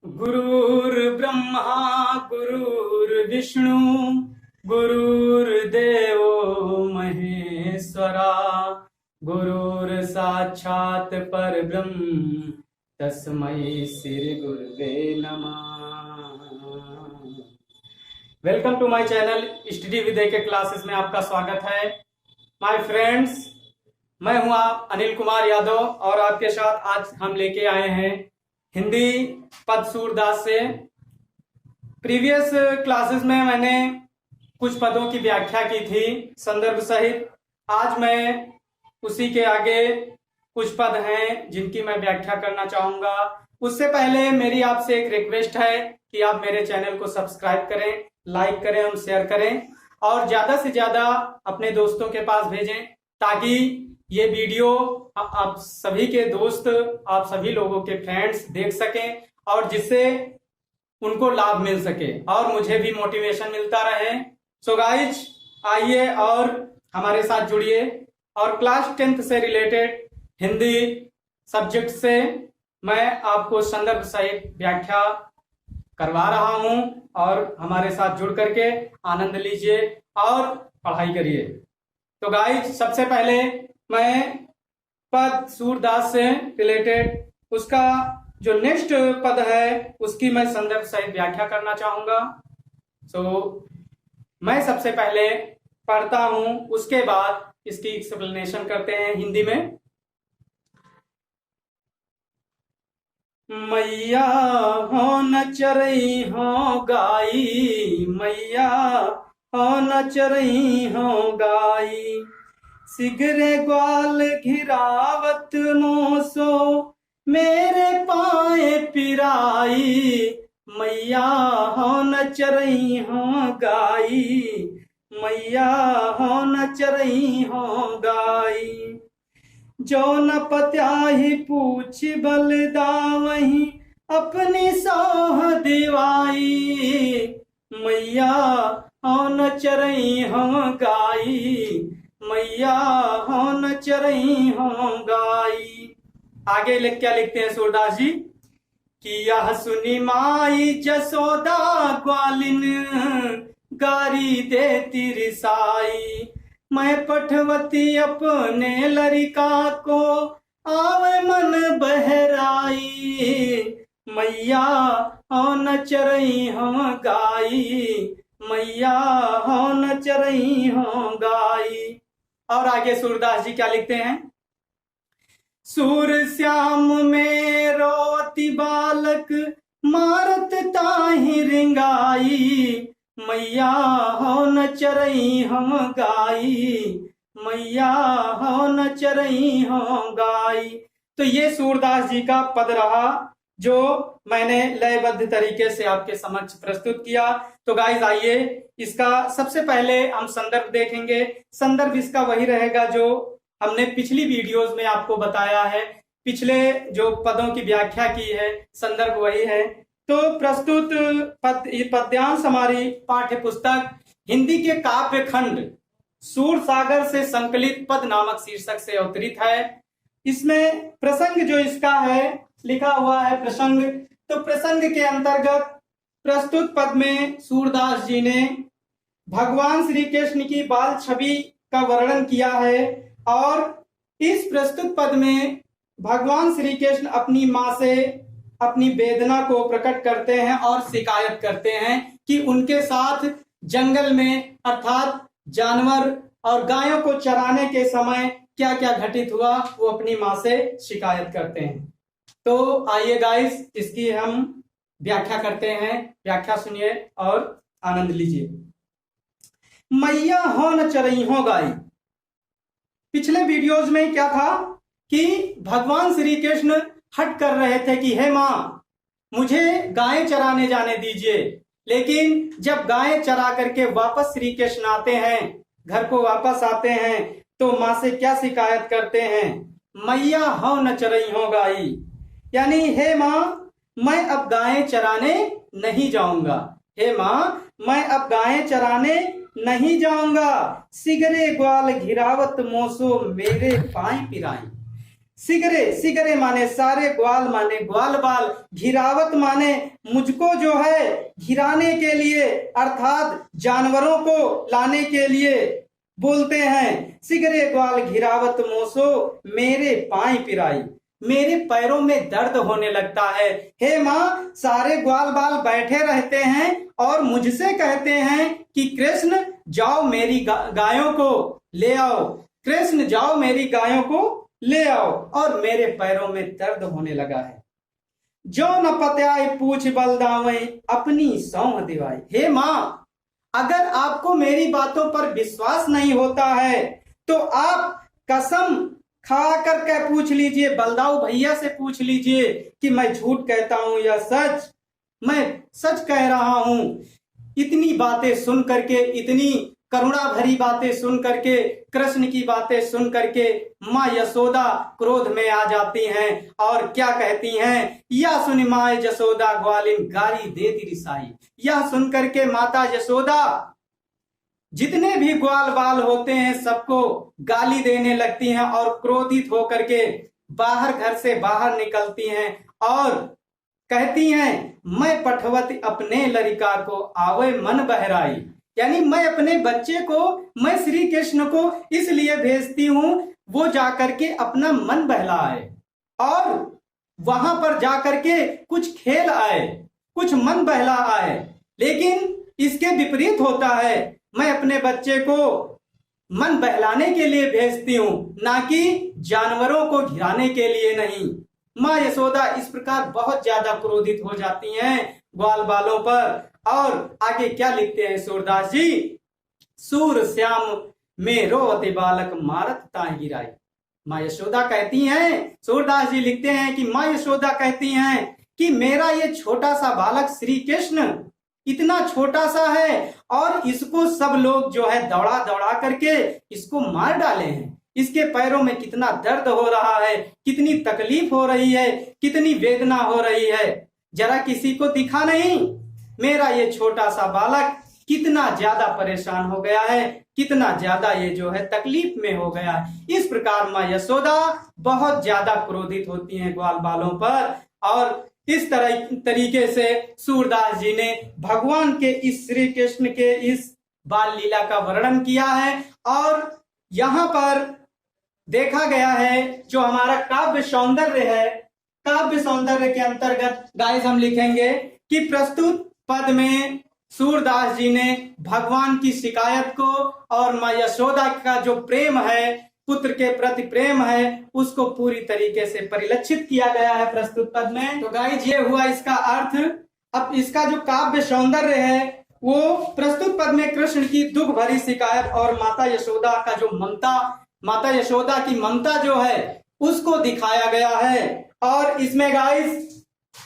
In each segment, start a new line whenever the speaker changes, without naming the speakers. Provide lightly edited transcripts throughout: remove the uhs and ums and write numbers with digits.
गुरुर्ब्रह्मा गुरुर्विष्णु गुरुर्देवो महेश्वरा गुरुर्साक्षात् परब्रह्म तस्मै श्री गुरुवे नमः। Welcome to my channel study with K classes में आपका स्वागत है। माय फ्रेंड्स, मैं हूं आप अनिल कुमार यादव और आपके साथ आज हम लेके आए हैं हिंदी पद सूरदास से। प्रीवियस क्लासेस में मैंने कुछ पदों की व्याख्या की थी संदर्भ सहित। आज मैं उसी के आगे कुछ पद हैं जिनकी मैं व्याख्या करना चाहूंगा। उससे पहले मेरी आपसे एक रिक्वेस्ट है कि आप मेरे चैनल को सब्सक्राइब करें, लाइक करें और शेयर करें और ज्यादा से ज्यादा अपने दोस्तों के पास भेजें ताकि ये वीडियो आप सभी के दोस्त, आप सभी लोगों के फ्रेंड्स देख सकें और जिससे उनको लाभ मिल सके और मुझे भी मोटिवेशन मिलता रहे। सो गाइज, आइए और हमारे साथ जुड़िए और क्लास 10th से रिलेटेड हिंदी सब्जेक्ट से मैं आपको संदर्भ सहित व्याख्या करवा रहा हूं और हमारे साथ जुड़ करके आनंद लीजिए और पढ़ाई करिए। तो गाइज, सबसे पहले मैं पद सूरदास से रिलेटेड उसका जो नेक्स्ट पद है उसकी मैं संदर्भ सहित व्याख्या करना चाहूंगा। मैं सबसे पहले पढ़ता हूं, उसके बाद इसकी एक्सप्लेनेशन करते हैं हिंदी में। मैया हो न चरई हो गाई, मैया हो न चरई हो गाई, सिगरे ग्वाल घिरावत मोसो मेरे पाए पिराई, मैया हो न चरई हो गाई, मैया हो न चरई हो गाई, जो न पत्याही पूछ बलदा वही अपनी सोह दिवाई, मैया हो न चरई हो गाई, मैया हो न चरई हो गाई। आगे क्या लिखते हैं सूरदास जी कि यह सुनी माई जसोदा ग्वालिन गारी देती रिसाई, मैं पठवती अपने लड़का को आवे मन बहराई, मैया हो न चरई हो गाई, मैया हो न चरई हो गाई। और आगे सूरदास जी क्या लिखते हैं, सूर श्याम में रोती बालक मारत ताहि रिंगाई, मैया हो न चरई हम गाई, मैया हो न चरई हो गाई। तो ये सूरदास जी का पद रहा जो मैंने लयबद्ध तरीके से आपके समक्ष प्रस्तुत किया। तो गाइस, आइए इसका सबसे पहले हम संदर्भ देखेंगे। संदर्भ इसका वही रहेगा जो हमने पिछली वीडियोस में आपको बताया है, पिछले जो पदों की व्याख्या की है संदर्भ वही है। तो प्रस्तुत पद्यांश हमारी पाठ्य पुस्तक हिंदी के काव्य खंड सूर सागर से संकलित पद नामक शीर्षक से अवतरित है। इसमें प्रसंग जो इसका है लिखा हुआ है प्रसंग। तो प्रसंग के अंतर्गत प्रस्तुत पद में सूरदास जी ने भगवान श्री कृष्ण की बाल छवि का वर्णन किया है और इस प्रस्तुत पद में भगवान श्री कृष्ण अपनी मां से अपनी वेदना को प्रकट करते हैं और शिकायत करते हैं कि उनके साथ जंगल में अर्थात जानवर और गायों को चराने के समय क्या क्या घटित हुआ, वो अपनी मां से शिकायत करते हैं। तो आइए गाइस, इसकी हम व्याख्या करते हैं। व्याख्या सुनिए और आनंद लीजिए। मैया हो न चरई हो गाई। पिछले वीडियोज में क्या था कि भगवान श्री कृष्ण हट कर रहे थे कि हे मां, मुझे गायें चराने जाने दीजिए। लेकिन जब गायें चरा करके वापस श्री कृष्ण आते हैं, घर को वापस आते हैं, तो मां से क्या शिकायत करते हैं, मैया हो न चरई हो गाई, यानी हे मां, मैं अब गायें चराने नहीं जाऊंगा। हे मां, मैं अब गायें चराने नहीं जाऊंगा। सिगरे ग्वाल घिरावत मोसो मेरे पाए पिराई। सिगरे, सिगरे माने सारे, ग्वाल माने ग्वाल बाल, घिरावत माने मुझको जो है घिराने के लिए अर्थात जानवरों को लाने के लिए बोलते हैं। सिगरे ग्वाल घिरावत मोसो मेरे पांय पिराई, मेरे पैरों में दर्द होने लगता है। हे माँ, सारे ग्वाल बाल बैठे रहते हैं और मुझसे कहते हैं कि कृष्ण जाओ मेरी गायों को ले आओ, कृष्ण जाओ मेरी गायों को ले आओ, और मेरे पैरों में दर्द होने लगा है। जो न पत्याई पूछ बलदावे अपनी सौंह दिवाई। हे माँ, अगर आपको मेरी बातों पर विश्वास नहीं होता है तो आप कसम खा करके पूछ लीजिए, बलदाऊ भैया से पूछ लीजिए कि मैं झूठ कहता हूं या सच, मैं सच कह रहा हूं। इतनी बातें सुन करके, इतनी करुणा भरी बातें सुन करके, कृष्ण की बातें सुन करके माँ यशोदा क्रोध में आ जाती हैं और क्या कहती हैं, या सुन माँ यशोदा ग्वालिन गारी देती रिसाई। यह सुन करके माता यशोदा जितने भी ग्वाल बाल होते हैं सबको गाली देने लगती हैं और क्रोधित होकर के बाहर, घर से बाहर निकलती हैं और कहती हैं, मैं पठवती अपने लड़का को आवे मन बहराई। यानी मैं अपने बच्चे को, मैं श्री कृष्ण को इसलिए भेजती हूं वो जाकर के अपना मन बहलाए और वहां पर जाकर के कुछ खेल आए, कुछ मन बहला आए। लेकिन इसके विपरीत होता है, मैं अपने बच्चे को मन बहलाने के लिए भेजती हूं, ना कि जानवरों को घिराने के लिए नहीं। माँ यशोदा इस प्रकार बहुत ज्यादा क्रोधित हो जाती हैं ग्वाल बालों पर। और आगे क्या लिखते हैं सूरदास जी, सूर श्याम में रोवते बालक मारत ताहि गिराई। माँ यशोदा कहती हैं, सूरदास जी लिखते हैं कि माँ यशोदा कहती हैं कि मेरा ये छोटा सा बालक श्री कृष्ण इतना छोटा सा है और इसको सब लोग जो है दौड़ा दौड़ा करके इसको मार डाले हैं। इसके पैरों में कितना दर्द हो रहा है, कितनी तकलीफ हो रही है, कितनी वेदना हो रही है, जरा किसी को दिखा नहीं। मेरा ये छोटा सा बालक कितना ज्यादा परेशान हो गया है, कितना ज्यादा ये जो है तकलीफ में हो गया है। इस प्रकार माँ यशोदा बहुत ज्यादा क्रोधित होती हैं ग्वाल बालों पर। और इस तरीके से सूरदास जी ने भगवान के इस श्री कृष्ण के इस बाल लीला का वर्णन किया है। और यहाँ पर देखा गया है जो हमारा काव्य सौंदर्य है, काव्य सौंदर्य के अंतर्गत गाइस हम लिखेंगे कि प्रस्तुत पद में सूरदास जी ने भगवान की शिकायत को और माँ यशोदा का जो प्रेम है, पुत्र के प्रति प्रेम है, उसको पूरी तरीके से परिलक्षित किया गया है प्रस्तुत पद में। तो गाइस ये हुआ इसका अर्थ। अब इसका जो काव्य सौंदर्य है वो प्रस्तुत पद में कृष्ण की दुख भरी शिकायत और माता यशोदा का जो ममता, माता यशोदा की ममता जो है उसको दिखाया गया है। और इसमें गाइस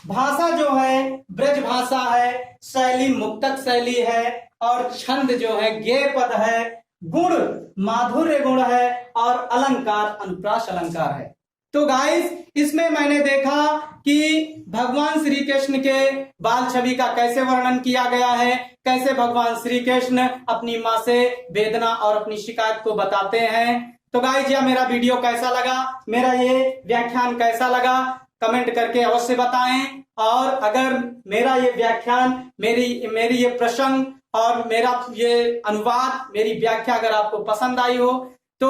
भाषा जो है ब्रज भाषा है, शैली मुक्तक शैली है और छंद जो है गेय पद है, गुण माधुर्य गुण है और अलंकार अनुप्रास अलंकार है। तो गाइस इसमें मैंने देखा कि भगवान श्री कृष्ण के बाल छवि का कैसे वर्णन किया गया है, कैसे भगवान श्री कृष्ण अपनी माँ से वेदना और अपनी शिकायत को बताते हैं। तो गाइस यह मेरा वीडियो कैसा लगा, मेरा ये व्याख्यान कैसा लगा, कमेंट करके अवश्य बताएं। और अगर मेरा ये व्याख्यान, मेरी ये प्रसंग और मेरा ये अनुवाद, मेरी व्याख्या अगर आपको पसंद आई हो तो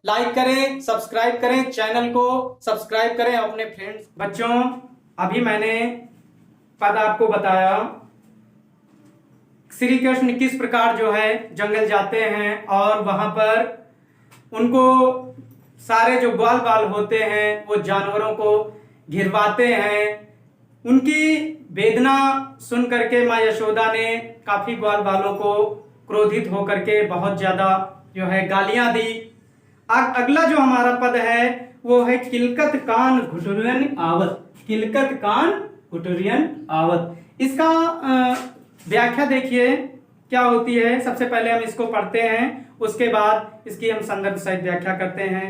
लाइक करें, सब्सक्राइब करें, चैनल को सब्सक्राइब करें अपने फ्रेंड्स। बच्चों अभी मैंने पद आपको बताया श्री कृष्ण किस प्रकार जो है जंगल जाते हैं और वहां पर उनको सारे जो ग्वाल बाल होते हैं वो जानवरों को घिरवाते हैं। उनकी वेदना सुन करके माँ यशोदा ने काफी ग्वाल बालों को क्रोधित होकर के बहुत ज्यादा जो है गालियां दी। अगला जो हमारा पद है वो है किलकत कान घुटुरियन आवत, किलकत कान घुटुरियन आवत। इसका व्याख्या देखिए क्या होती है। सबसे पहले हम इसको पढ़ते हैं, उसके बाद इसकी हम संदर्भ सहित व्याख्या करते हैं।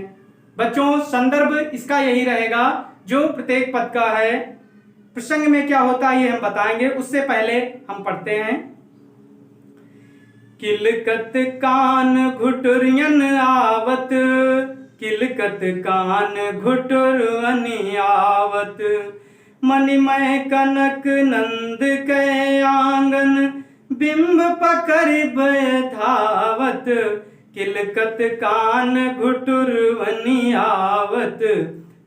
बच्चों संदर्भ इसका यही रहेगा जो प्रत्येक पद का है। प्रसंग में क्या होता है ये हम बताएंगे, उससे पहले हम पढ़ते हैं। किलकत कान घुटुरियन आवत, किलकत कान घुटुरवनि आवत। मणिमय कनक नंद के आंगन, बिंब पकड़ धावत। किलकत कान घुटुरवनि आवत,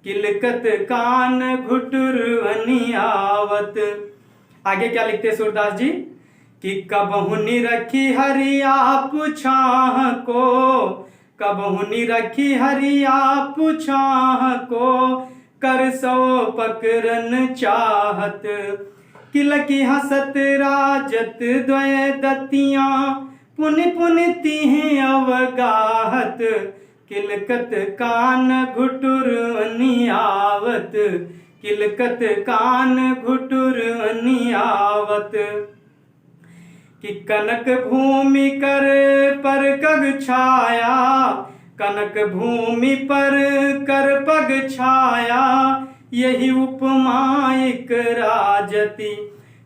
किलकत कान घुटुरवनि आवत। आगे क्या लिखते हैं सूरदास जी कि कबहु निरखी हरि आप छाह को, कबहु निरखी हरि आप छाह को, कर सो पकरन चाहत। किलकी हसत राजत द्वय दतियां, पुनि पुनि तिह अवगाहत। किलकत कान घुटुरवनि आवत, किलकत कान घुटुरवनि आवत। कि कनक भूमि पर कग छाया, कनक भूमि पर कर पग छाया। यही उपमायिक राजति,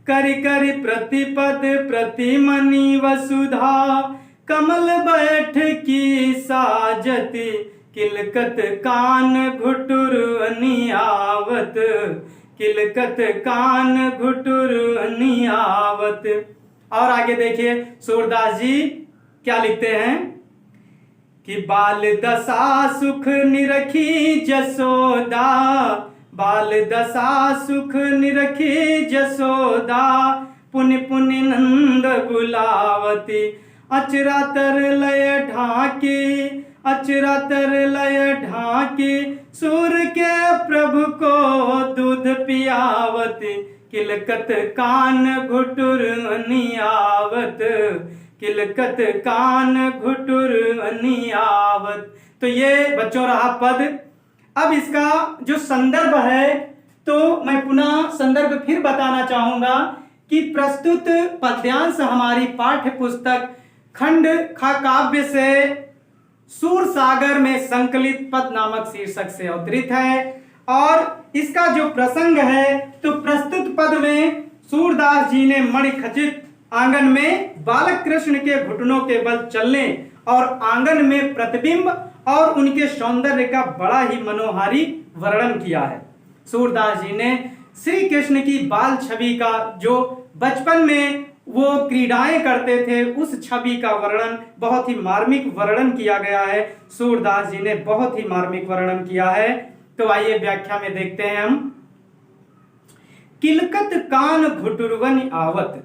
करि करि प्रतिपद प्रतिमनि वसुधा। कमल बैठ की साजति, किलकत कान घुटुरवनि आवत, किलकत कान घुटुरवनि आवत। और आगे देखिए सूरदास जी क्या लिखते हैं कि बाल दशा सुख निरखी जसोदा, बाल दशा सुख निरखी जसोदा। पुनि पुनि नंद बुलावती, अचरा तर लय ढाकी, अचरा तर लय ढाकी। सूर के प्रभु को दूध पियावती, किलकत कान घुटुरवनि आवत, किलकत कान घुटुरवनि आवत। तो ये बच्चों रहा पद। अब इसका जो संदर्भ है तो मैं पुनः संदर्भ फिर बताना चाहूंगा कि प्रस्तुत पद्यांश हमारी पाठ्य पुस्तक खंड खा काव्य से सूर सागर में संकलित पद नामक शीर्षक से अवतरित है। और इसका जो प्रसंग है तो प्रस्तुत पद में सूरदास जी ने मणिखचित आंगन में बालक कृष्ण के घुटनों के बल चलने और आंगन में प्रतिबिंब और उनके सौंदर्य का बड़ा ही मनोहारी वर्णन किया है। सूरदास जी ने श्री कृष्ण की बाल छवि का जो बचपन में वो क्रीडाएं करते थे उस छवि का वर्णन बहुत ही मार्मिक वर्णन किया गया है। सूरदास जी ने बहुत ही मार्मिक वर्णन किया है। तो आइए व्याख्या में देखते हैं हम। किलकत कान घुटुरवनि आवत।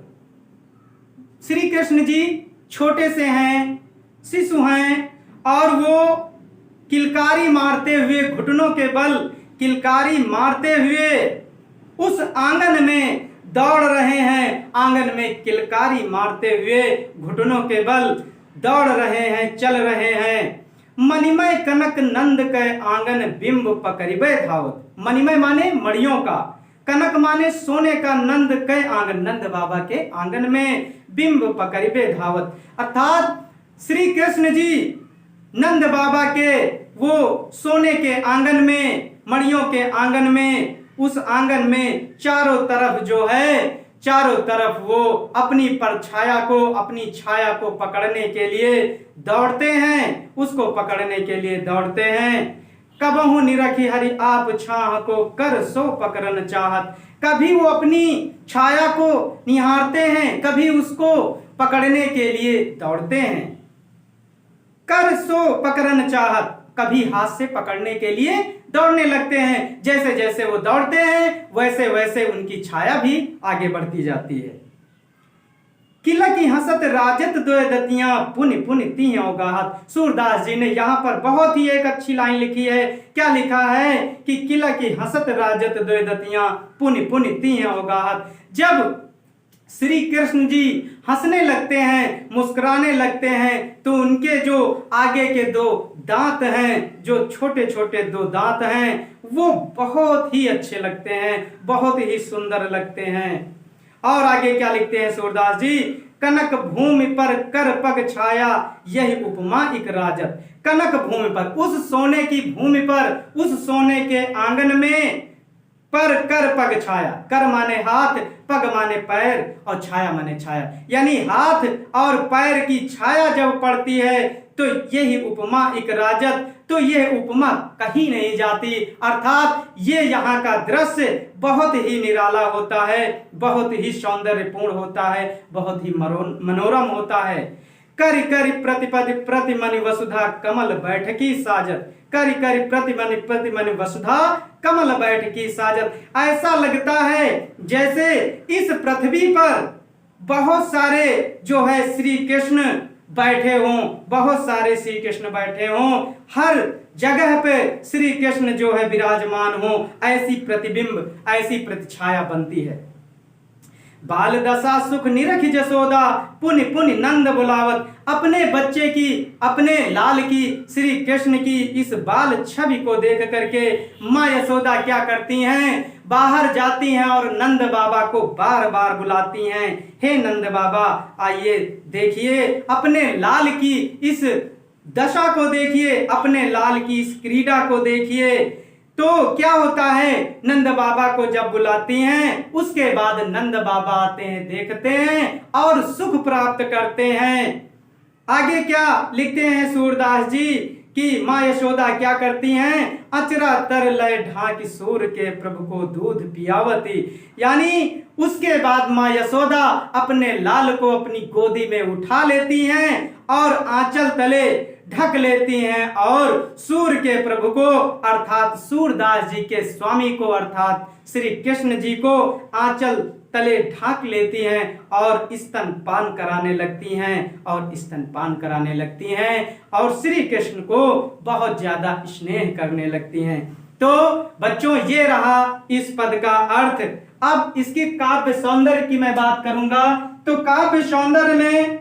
श्री कृष्ण जी छोटे से हैं, शिशु हैं और वो किलकारी मारते हुए घुटनों के बल किलकारी मारते हुए उस आंगन में दौड़ रहे हैं। आंगन में किलकारी मारते हुए घुटनों के बल दौड़ रहे हैं, चल रहे हैं। मणिमय कनक नंद के आंगन बिंब पकड़िबे धावत। मणिमय माने मणियों का, कनक माने सोने का, नंद के आंगन नंद बाबा के आंगन में बिंब पकड़िबे धावत। अर्थात श्री कृष्ण जी नंद बाबा के वो सोने के आंगन में, मणियों के आंगन में, उस आंगन में चारों तरफ जो है, चारों तरफ वो अपनी परछाया को, अपनी छाया को पकड़ने के लिए दौड़ते हैं, उसको पकड़ने के लिए दौड़ते हैं। कबहु निरखी हरि आप छाह को, कर सो पकड़न चाहत। कभी वो अपनी छाया को निहारते हैं, कभी उसको पकड़ने के लिए दौड़ते हैं। कर सो पकड़न चाहत, कभी हाथ से पकड़ने के लिए दौड़ने लगते हैं। जैसे जैसे वो दौड़ते हैं वैसे वैसे उनकी छाया भी आगे बढ़ती जाती है। किलकी हसत राजत द्वय दतियां, पुनि पुनि तिह अवगाहत। सूरदास जी ने यहाँ पर बहुत ही एक अच्छी लाइन लिखी है। क्या लिखा है कि किलकी हसत राजत द्वय दतियां, पुनि पुनि तिह अवगाहत। जब श्री कृष्ण जी हंसने लगते हैं, मुस्कुराने लगते हैं, तो उनके जो आगे के दो दांत हैं, जो छोटे छोटे दो दांत हैं, वो बहुत ही अच्छे लगते हैं, बहुत ही सुंदर लगते हैं। और आगे क्या लिखते हैं सूरदास जी? कनक भूमि पर कर पग छाया, यही उपमा इक राजत। कनक भूमि पर, उस सोने की भूमि पर, उस सोने के आंगन में पर कर पग छाया। कर माने हाथ, पग माने पैर और छाया माने छाया, यानी हाथ और पैर की छाया जब पड़ती है तो यही उपमा एक राजत, तो यह उपमा कहीं नहीं जाती। अर्थात ये यहाँ का दृश्य बहुत ही निराला होता है, बहुत ही सौंदर्यपूर्ण होता है, बहुत ही मनोरम होता है। करि करि प्रतिपदि प्रतिमनि वसुधा कमल बैठकी साजत, करि करि प्रतिमनि वसुधा कमल बैठकी साजत। ऐसा लगता है जैसे इस पृथ्वी पर बहुत सारे जो है श्री कृष्ण बैठे हों, बहुत सारे श्री कृष्ण बैठे हों, हर जगह पे श्री कृष्ण जो है विराजमान हो, ऐसी प्रतिबिंब, ऐसी प्रतिछाया बनती है। बाल दशा सुख निरख जसोदा, पुनि पुनि नंद बुलावत। अपने बच्चे की, अपने लाल की, श्री कृष्ण की इस बाल छवि को देख करके माँ यशोदा क्या करती हैं, बाहर जाती हैं और नंद बाबा को बार बार बुलाती हैं, हे नंद बाबा आइए देखिए, अपने लाल की इस दशा को देखिए, अपने लाल की इस क्रीड़ा को देखिए। तो क्या होता है, नंद बाबा को जब बुलाती हैं, उसके बाद नंद बाबा आते हैं, देखते हैं और सुख प्राप्त करते हैं। आगे क्या लिखते हैं सूरदास जी कि माँ यशोदा क्या करती हैं, अचरा तर लय ढाक सूर के प्रभु को दूध पियावती। यानी उसके बाद माँ यशोदा अपने लाल को अपनी गोदी में उठा लेती हैं और आंचल तले ढक लेती हैं और सूर के प्रभु को अर्थात सूरदास जी के स्वामी को अर्थात श्री कृष्ण जी को आंचल तले ढाक लेती हैं और स्तनपान कराने लगती हैं, और स्तनपान कराने लगती हैं और श्री कृष्ण को बहुत ज्यादा स्नेह करने लगती हैं। तो बच्चों ये रहा इस पद का अर्थ। अब इसकी काव्य सौंदर्य की मैं बात करूंगा। तो काव्य सौंदर्य में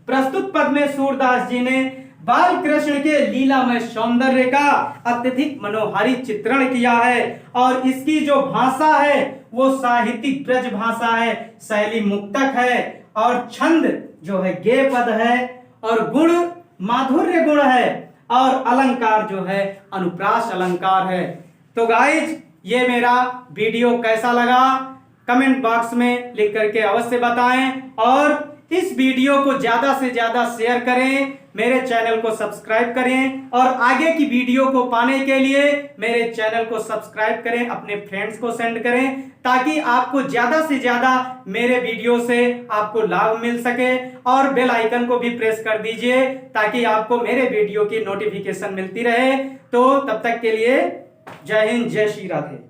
प्रस्तुत पद में सूरदास जी ने बाल कृष्ण के लीलामय सौंदर्य का अत्यधिक मनोहारी चित्रण किया है, और इसकी जो भाषा है वो साहित्यिक ब्रज भाषा है, शैली मुक्तक है, और छंद जो है गेय पद है, और गुण माधुर्य गुण है, और अलंकार जो है अनुप्रास अलंकार है। तो गाइज ये मेरा वीडियो कैसा लगा कमेंट बॉक्स में लिख करके अवश्य बताएं, और इस वीडियो को ज्यादा से ज्यादा शेयर करें, मेरे चैनल को सब्सक्राइब करें, और आगे की वीडियो को पाने के लिए मेरे चैनल को सब्सक्राइब करें, अपने फ्रेंड्स को सेंड करें, ताकि आपको ज्यादा से ज्यादा मेरे वीडियो से आपको लाभ मिल सके, और बेल आइकन को भी प्रेस कर दीजिए ताकि आपको मेरे वीडियो की नोटिफिकेशन मिलती रहे। तो तब तक के लिए जय हिंद, जय श्री राधे।